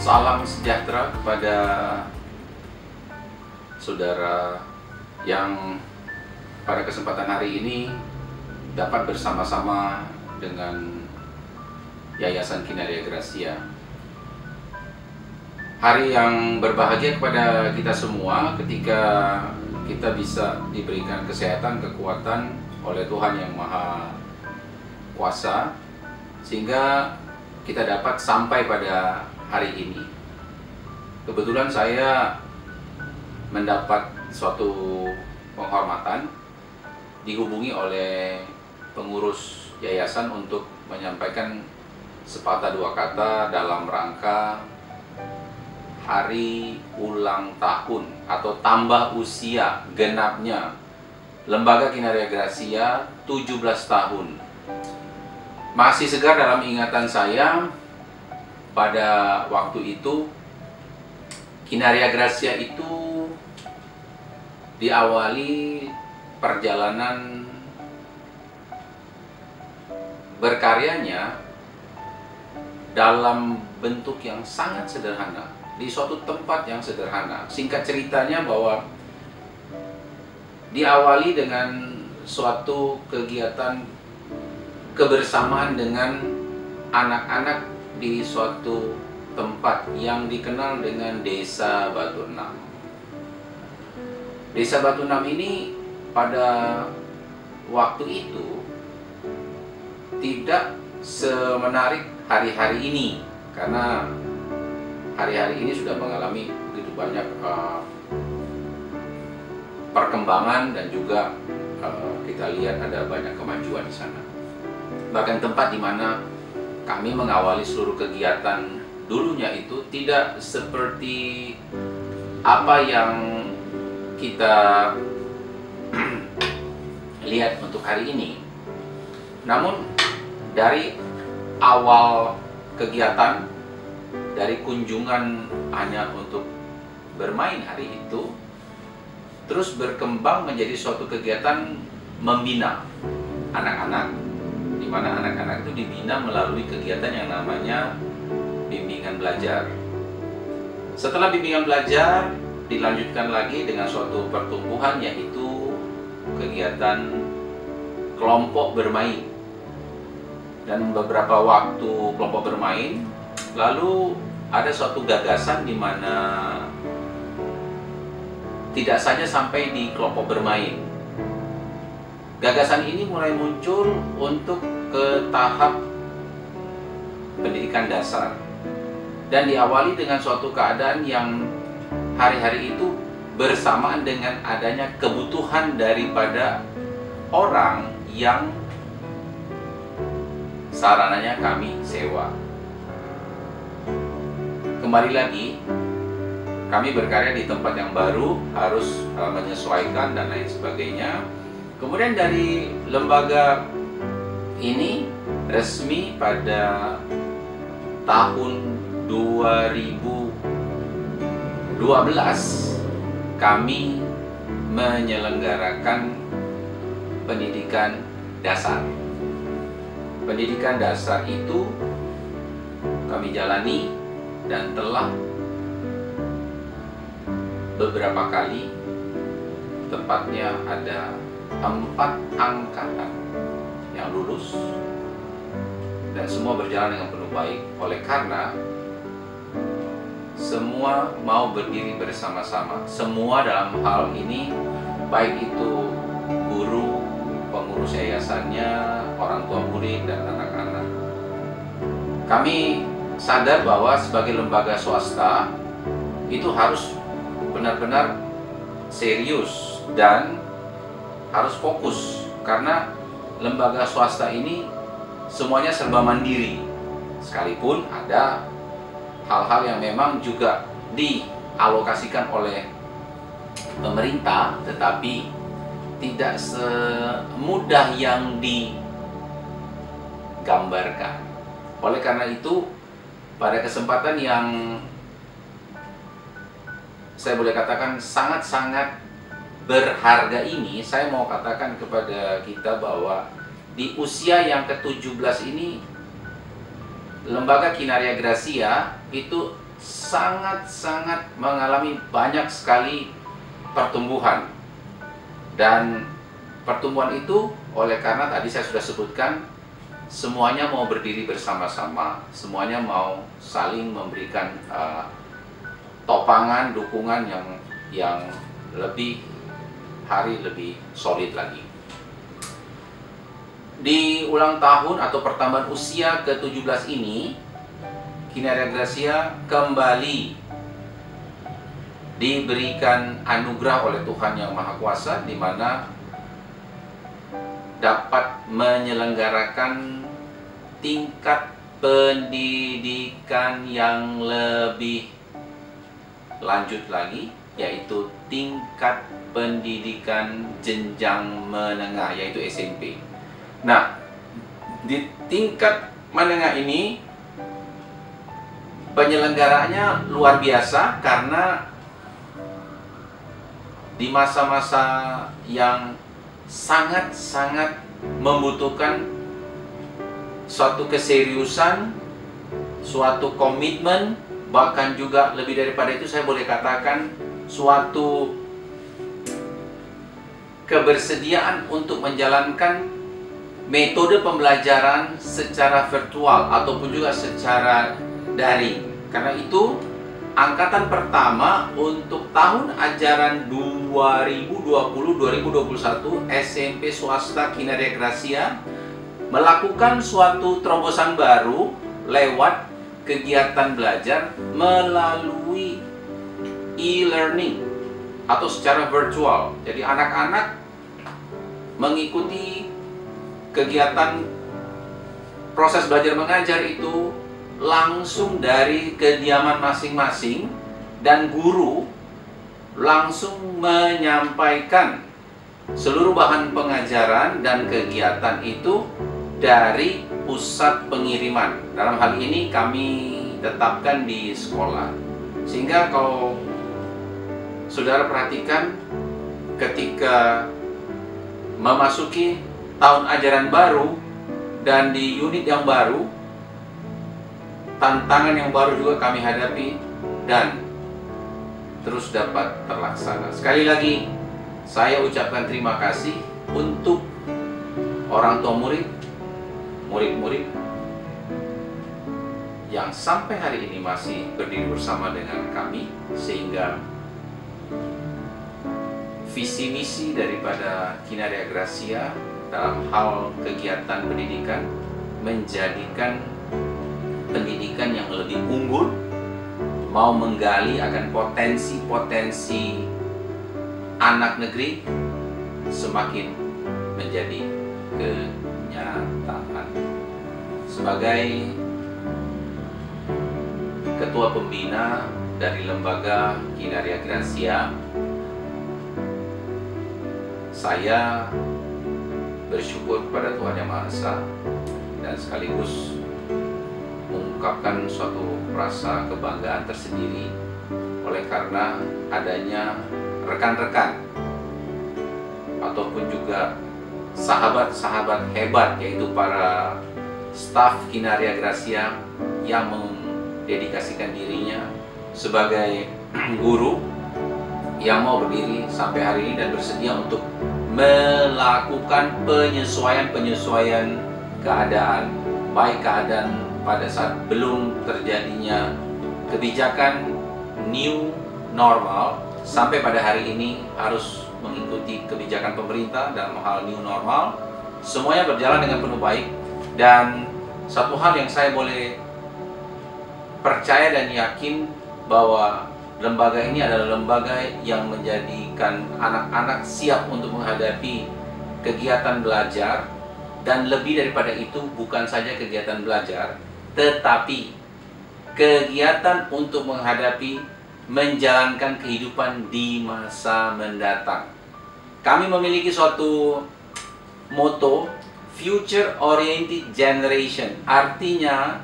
Salam sejahtera kepada saudara yang pada kesempatan hari ini dapat bersama-sama dengan Yayasan Kinaria Gracia. Hari yang berbahagia kepada kita semua ketika kita bisa diberikan kesehatan, kekuatan oleh Tuhan yang Maha Kuasa, sehingga kita dapat sampai pada hari ini. Kebetulan saya mendapat suatu penghormatan, dihubungi oleh pengurus yayasan untuk menyampaikan sepatah dua kata dalam rangka hari ulang tahun atau tambah usia genapnya Lembaga Kinaria Gracia 17 tahun. Masih segar dalam ingatan saya, pada waktu itu Kinaria Gracia itu diawali perjalanan berkaryanya dalam bentuk yang sangat sederhana, di suatu tempat yang sederhana. Singkat ceritanya bahwa diawali dengan suatu kegiatan kebersamaan dengan anak-anak di suatu tempat yang dikenal dengan Desa Batu Enam. Desa Batu Enam ini pada waktu itu tidak semenarik hari-hari ini, karena hari-hari ini sudah mengalami begitu banyak perkembangan dan juga kita lihat ada banyak kemajuan di sana. Bahkan tempat di mana kami mengawali seluruh kegiatan dulunya itu tidak seperti apa yang kita lihat untuk hari ini. Namun dari awal kegiatan, dari kunjungan hanya untuk bermain hari itu, terus berkembang menjadi suatu kegiatan membina anak-anak, di mana anak-anak itu dibina melalui kegiatan yang namanya bimbingan belajar. Setelah bimbingan belajar, dilanjutkan lagi dengan suatu pertumbuhan, yaitu kegiatan kelompok bermain. Dan beberapa waktu kelompok bermain, lalu ada suatu gagasan di mana tidak saja sampai di kelompok bermain. Gagasan ini mulai muncul untuk ke tahap pendidikan dasar. Dan diawali dengan suatu keadaan yang hari-hari itu bersamaan dengan adanya kebutuhan daripada orang yang sarananya kami sewa. Kembali lagi, kami berkarya di tempat yang baru, harus menyesuaikan dan lain sebagainya. Kemudian dari lembaga ini resmi pada tahun 2012 kami menyelenggarakan pendidikan dasar. Pendidikan dasar itu kami jalani dan telah beberapa kali, tepatnya ada 4 angkatan yang lulus, dan semua berjalan dengan penuh baik. Oleh karena semua mau berdiri bersama-sama, semua dalam hal ini, baik itu guru, pengurus yayasannya, orang tua murid, dan anak-anak. Kami sadar bahwa sebagai lembaga swasta itu harus benar-benar serius dan harus fokus, karena lembaga swasta ini semuanya serba mandiri. Sekalipun ada hal-hal yang memang juga dialokasikan oleh pemerintah, tetapi tidak semudah yang digambarkan. Oleh karena itu, pada kesempatan yang saya boleh katakan sangat-sangat berharga ini, saya mau katakan kepada kita bahwa di usia yang ke-17 ini, Lembaga Kinaria Gracia itu sangat-sangat mengalami banyak sekali pertumbuhan. Dan pertumbuhan itu oleh karena tadi saya sudah sebutkan, semuanya mau berdiri bersama-sama, semuanya mau saling memberikan topangan, dukungan yang lebih hari lebih solid lagi. Di ulang tahun atau pertambahan usia ke-17 ini, Kinaria Gracia kembali diberikan anugerah oleh Tuhan Yang Maha Kuasa, di mana dapat menyelenggarakan tingkat pendidikan yang lebih lanjut lagi, yaitu tingkat pendidikan jenjang menengah, yaitu SMP. Nah, di tingkat menengah ini penyelenggaranya luar biasa, karena di masa-masa yang sangat-sangat membutuhkan suatu keseriusan, suatu komitmen, bahkan juga lebih daripada itu saya boleh katakan suatu kebersediaan untuk menjalankan metode pembelajaran secara virtual ataupun juga secara daring. Karena itu angkatan pertama untuk tahun ajaran 2020-2021 SMP swasta Kinaria Gracia melakukan suatu terobosan baru lewat kegiatan belajar melalui e-learning atau secara virtual. Jadi anak-anak mengikuti kegiatan proses belajar mengajar itu langsung dari kediaman masing-masing, dan guru langsung menyampaikan seluruh bahan pengajaran dan kegiatan itu dari pusat pengiriman. Dalam hal ini kami tetapkan di sekolah. Sehingga kalau saudara perhatikan, ketika memasuki tahun ajaran baru dan di unit yang baru, tantangan yang baru juga kami hadapi dan terus dapat terlaksana. Sekali lagi, saya ucapkan terima kasih untuk orang tua murid, murid-murid yang sampai hari ini masih berdiri bersama dengan kami, sehingga visi misi daripada Kinaria Gracia dalam hal kegiatan pendidikan menjadikan pendidikan yang lebih unggul, mau menggali akan potensi-potensi anak negeri semakin menjadi kenyataan. Sebagai ketua pembina dari lembaga Kinaria Gracia, saya bersyukur kepada Tuhan Yang Maha Esa dan sekaligus mengungkapkan suatu rasa kebanggaan tersendiri oleh karena adanya rekan-rekan ataupun juga sahabat-sahabat hebat, yaitu para staf Kinaria Gracia yang mendedikasikan dirinya sebagai guru yang mau berdiri sampai hari ini dan bersedia untuk melakukan penyesuaian-penyesuaian keadaan, baik keadaan pada saat belum terjadinya kebijakan new normal sampai pada hari ini harus mengikuti kebijakan pemerintah dalam hal new normal. Semuanya berjalan dengan penuh baik, dan satu hal yang saya boleh percaya dan yakin bahwa lembaga ini adalah lembaga yang menjadikan anak-anak siap untuk menghadapi kegiatan belajar, dan lebih daripada itu bukan saja kegiatan belajar, tetapi kegiatan untuk menghadapi menjalankan kehidupan di masa mendatang. Kami memiliki suatu moto, Future Oriented Generation, artinya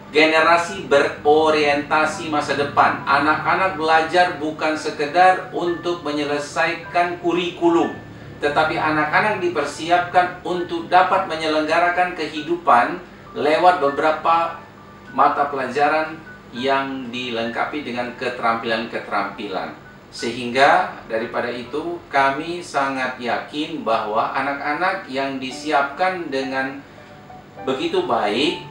generasi berorientasi masa depan. Anak-anak belajar bukan sekedar untuk menyelesaikan kurikulum, tetapi anak-anak dipersiapkan untuk dapat menyelenggarakan kehidupan lewat beberapa mata pelajaran yang dilengkapi dengan keterampilan-keterampilan. Sehingga daripada itu kami sangat yakin bahwa anak-anak yang disiapkan dengan begitu baik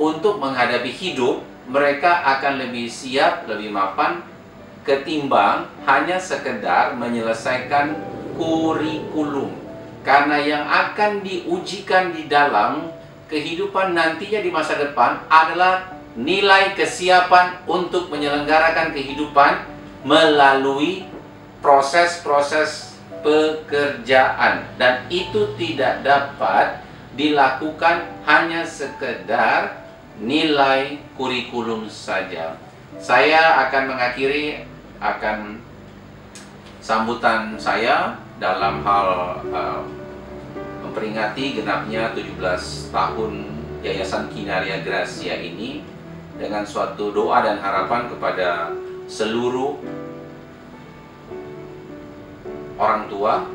untuk menghadapi hidup, mereka akan lebih siap, lebih mapan ketimbang hanya sekedar menyelesaikan kurikulum. Karena yang akan diujikan di dalam kehidupan nantinya di masa depan adalah nilai kesiapan untuk menyelenggarakan kehidupan melalui proses-proses pekerjaan. Dan itu tidak dapat dilakukan hanya sekedar nilai kurikulum saja. Saya akan mengakhiri sambutan saya dalam hal memperingati genapnya 17 tahun Yayasan Kinaria Gracia ini dengan suatu doa dan harapan kepada seluruh orang tua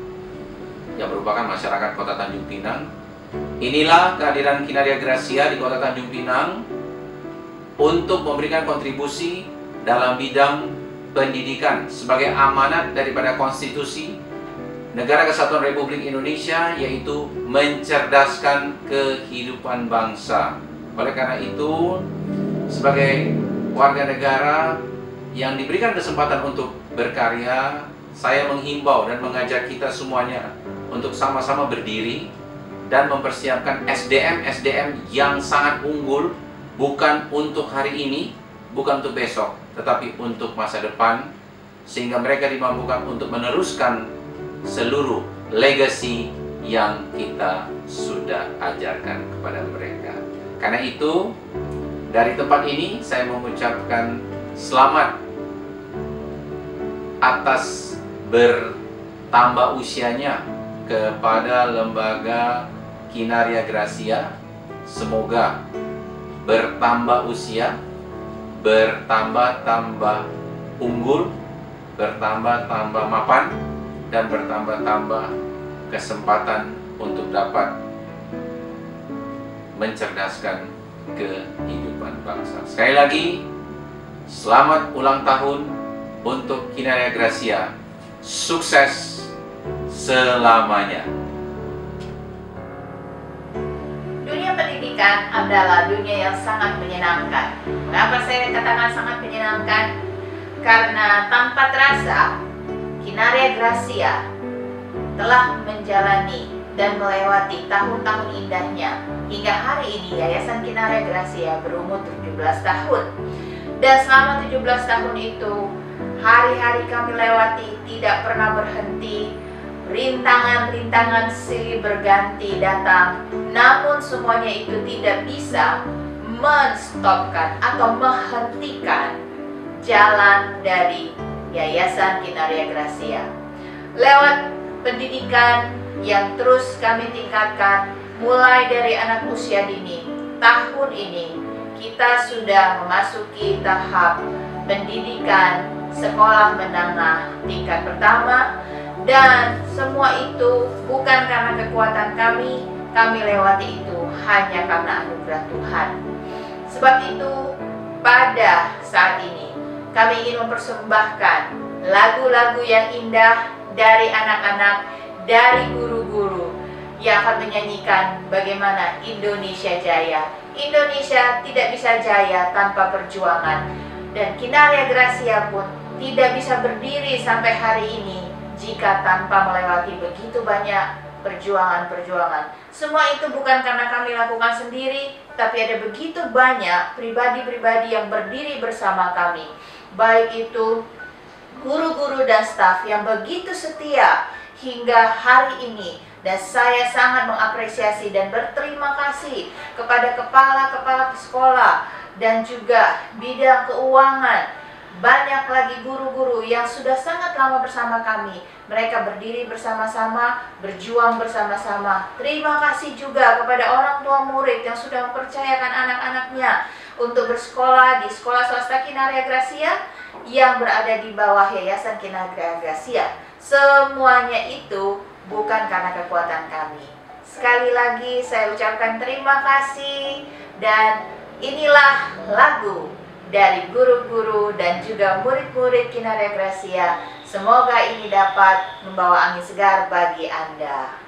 yang merupakan masyarakat Kota Tanjung Pinang. Inilah kehadiran Kinaria Gracia di Kota Tanjung Pinang untuk memberikan kontribusi dalam bidang pendidikan sebagai amanat daripada konstitusi Negara Kesatuan Republik Indonesia, yaitu mencerdaskan kehidupan bangsa. Oleh karena itu, sebagai warga negara yang diberikan kesempatan untuk berkarya, saya menghimbau dan mengajak kita semuanya untuk sama-sama berdiri dan mempersiapkan SDM-SDM yang sangat unggul, bukan untuk hari ini, bukan untuk besok, tetapi untuk masa depan, sehingga mereka dimampukan untuk meneruskan seluruh legacy yang kita sudah ajarkan kepada mereka. Karena itu, dari tempat ini saya mengucapkan selamat atas bertambah usianya kepada Lembaga Kinaria Gracia. Semoga bertambah usia, bertambah-tambah unggul, bertambah-tambah mapan, dan bertambah-tambah kesempatan untuk dapat mencerdaskan kehidupan bangsa. Sekali lagi, selamat ulang tahun untuk Kinaria Gracia. Sukses selamanya. Dunia pendidikan adalah dunia yang sangat menyenangkan. Mengapa saya katakan sangat menyenangkan? Karena tanpa terasa, Kinaria Gracia telah menjalani dan melewati tahun-tahun indahnya. Hingga hari ini Yayasan Kinaria Gracia berumur 17 tahun. Dan selama 17 tahun itu, hari-hari kami lewati tidak pernah berhenti. Rintangan-rintangan silih berganti datang, namun semuanya itu tidak bisa menstopkan atau menghentikan jalan dari Yayasan Kinaria Gracia. Lewat pendidikan yang terus kami tingkatkan, mulai dari anak usia dini, tahun ini kita sudah memasuki tahap pendidikan sekolah menengah tingkat pertama. Dan semua itu bukan karena kekuatan kami lewati itu hanya karena anugerah Tuhan. Sebab itu, pada saat ini kami ingin mempersembahkan lagu-lagu yang indah dari anak-anak, dari guru-guru yang akan menyanyikan bagaimana Indonesia jaya. Indonesia tidak bisa jaya tanpa perjuangan, dan Kinaria Gracia pun tidak bisa berdiri sampai hari ini jika tanpa melewati begitu banyak perjuangan-perjuangan. Semua itu bukan karena kami lakukan sendiri, tapi ada begitu banyak pribadi-pribadi yang berdiri bersama kami. Baik itu guru-guru dan staf yang begitu setia hingga hari ini. Dan saya sangat mengapresiasi dan berterima kasih kepada kepala-kepala sekolah dan juga bidang keuangan. Banyak lagi guru-guru yang sudah sangat lama bersama kami. Mereka berdiri bersama-sama, berjuang bersama-sama. Terima kasih juga kepada orang tua murid yang sudah mempercayakan anak-anaknya untuk bersekolah di Sekolah Swasta Kinaria Gracia yang berada di bawah Yayasan Kinaria Gracia. Semuanya itu bukan karena kekuatan kami. Sekali lagi saya ucapkan terima kasih, dan inilah lagu dari guru-guru dan juga murid-murid Kinaria Gracia. Semoga ini dapat membawa angin segar bagi Anda.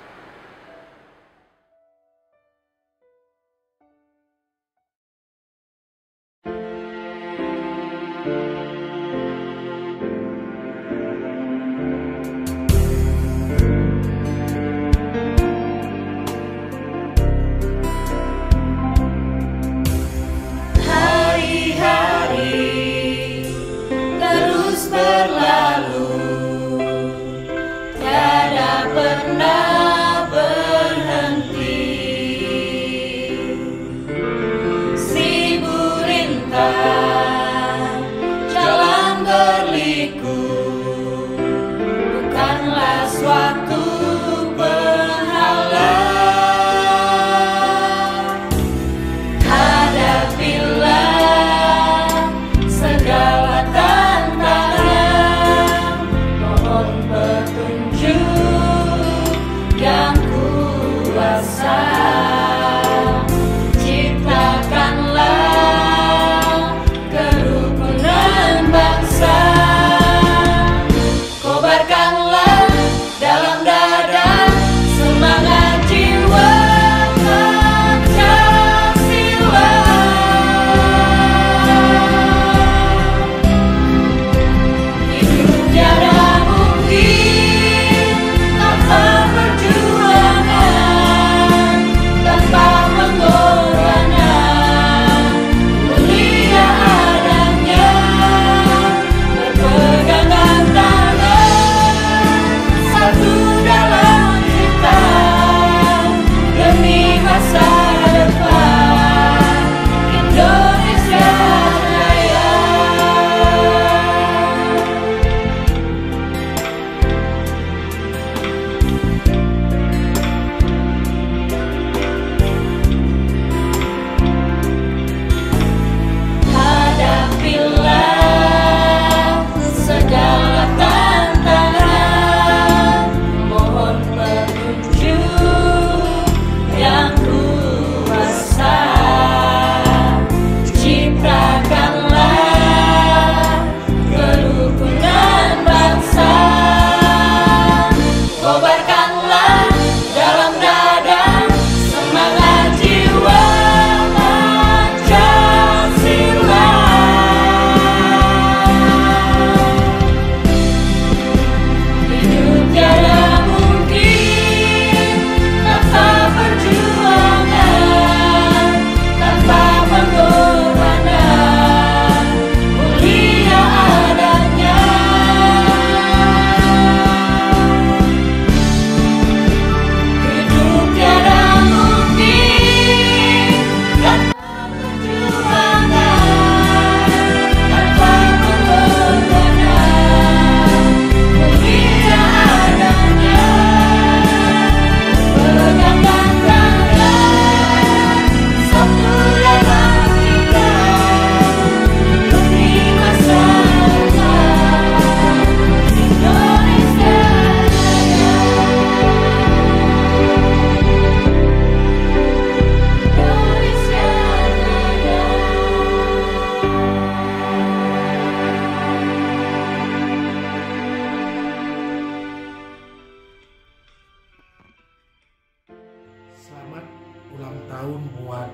tahun buat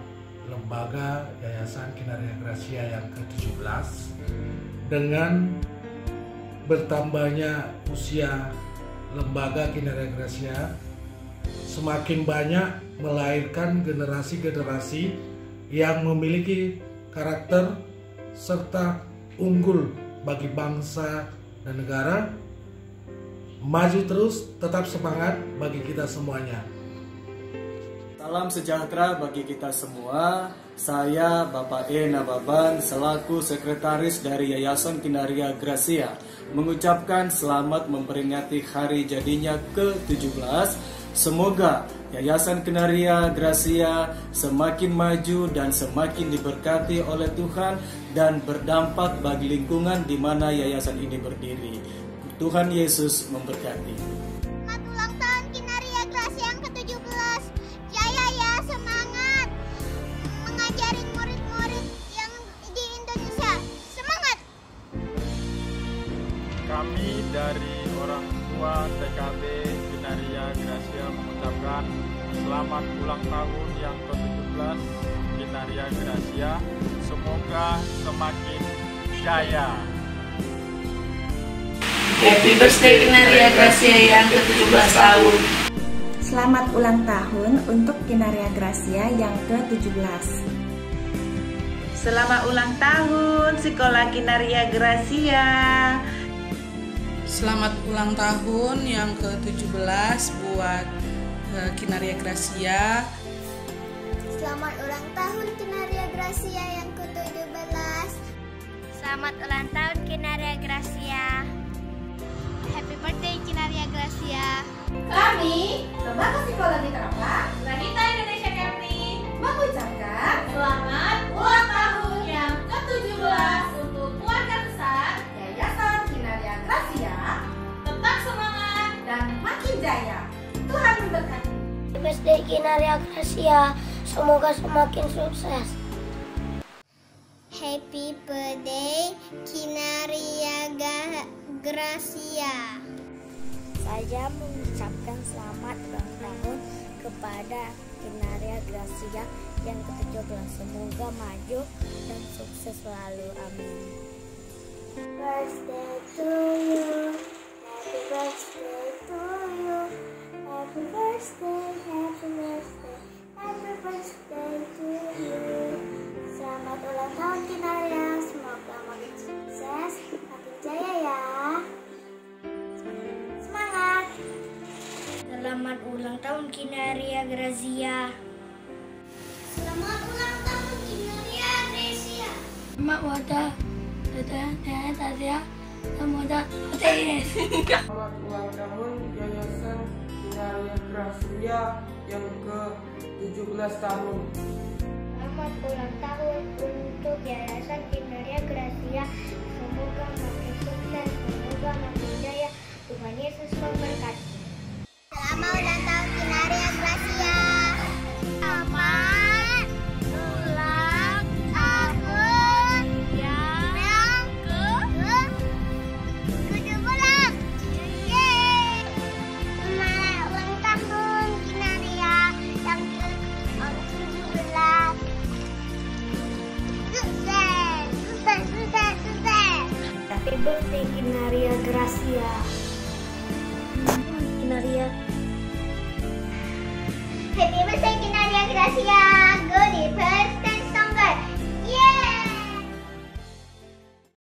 Lembaga Yayasan Kinaria Gracia yang ke-17 dengan bertambahnya usia Lembaga Kinaria Gracia semakin banyak melahirkan generasi-generasi yang memiliki karakter serta unggul bagi bangsa dan negara. Maju terus, tetap semangat bagi kita semuanya. Salam sejahtera bagi kita semua. Saya Bapak E. Nababan selaku Sekretaris dari Yayasan Kinaria Gracia mengucapkan selamat memperingati hari jadinya ke-17. Semoga Yayasan Kinaria Gracia semakin maju dan semakin diberkati oleh Tuhan dan berdampak bagi lingkungan di mana yayasan ini berdiri. Tuhan Yesus memberkati. Selamat ulang tahun Kinaria Gracia yang ke-17. Jaya ya, semangat mengajarin murid-murid yang di Indonesia. Kami dari orang tua TKB Kinaria Gracia mengucapkan selamat ulang tahun yang ke-17 Kinaria Gracia. Semoga semakin jaya. Happy birthday Kinaria Gracia yang ke-17 tahun. Selamat ulang tahun untuk Kinaria Gracia yang ke-17. Selamat ulang tahun Sekolah Kinaria Gracia. Selamat ulang tahun yang ke-17 buat Kinaria Gracia. Selamat ulang tahun Kinaria Gracia yang ke-17. Selamat ulang tahun Kinaria Gracia. Happy birthday Kinaria Gracia. Kami, Lembaga Psikologi Terapan, Wanita Indonesia Kepri, mengucapkan selamat ulang tahun yang ke-17 untuk keluarga besar Yayasan Kinaria Gracia. Tetap semangat dan makin jaya. Tuhan memberkati. Happy birthday Kinaria Gracia. Semoga semakin sukses. Happy birthday Kinaria Gracia. Saya mengucapkan selamat ulang tahun kepada Kinaria Gracia yang ke-17. Semoga maju dan sukses selalu. Amin. Birthday to you. Happy birthday to you. Happy birthday, happy birthday, happy birthday to you. Selamat ulang tahun Kinaria. Semoga makin sukses, makin jaya ya. Semangat. Selamat ulang tahun Kinaria Gracia. Selamat ulang tahun Kinaria Gracia. Selamat ulang tahun Kinaria. Selamat ulang tahun Yayasan Kinaria Gracia yang ke-17 tahun. Selamat ulang tahun untuk Yayasan Kinaria Gracia. Semoga makin sukses, semoga makin jaya. Tuhan Yesus memberkati. Selamat ulang tahun Kinaria Gracia. Selamat ulang tahun yang ke-17. Yeay. Selamat ulang tahun Kinaria yang ke-17. Sukses, sukses, sukses, sukses. Happy birthday Kinaria Gracia. Kinaria. Happy birthday Kinaria Gracia.